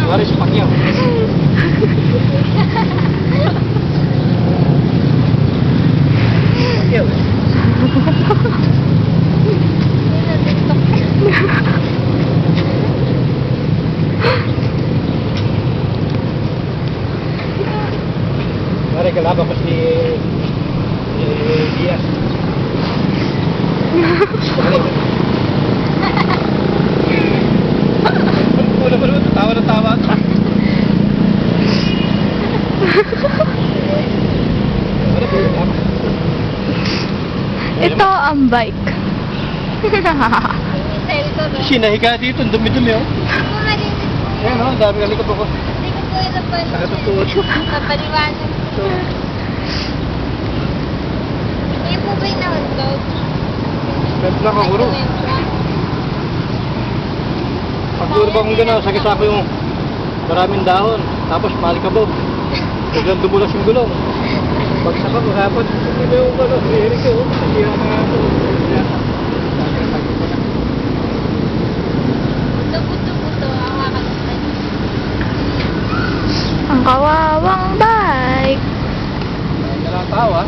Waris pakyaw. Pakyaw. Mari kalaban ko si Diaz. Wala pa naman, tawa na tawa. Ito ang bike. Sinahiga dito, ang dumi-dumi oh. Ayan oh, ang dami kalikot ako. Hindi ko po ito pa. Nakatutuot. Kapaliwanag. Hindi po ba yung nahundog? Gantla ka, guro. Pag-guro ba kung gano'n, sakit ako yung maraming dahon. Tapos malikabog. Biglang dumulas yung gulong. Bagsak ako hapon. Hindi ba yung gano'n? Hihirig ko. Hindi ako nga ito. Buto-buto-buto ang kakalitan. Ang kawawang bike. Walang tawa.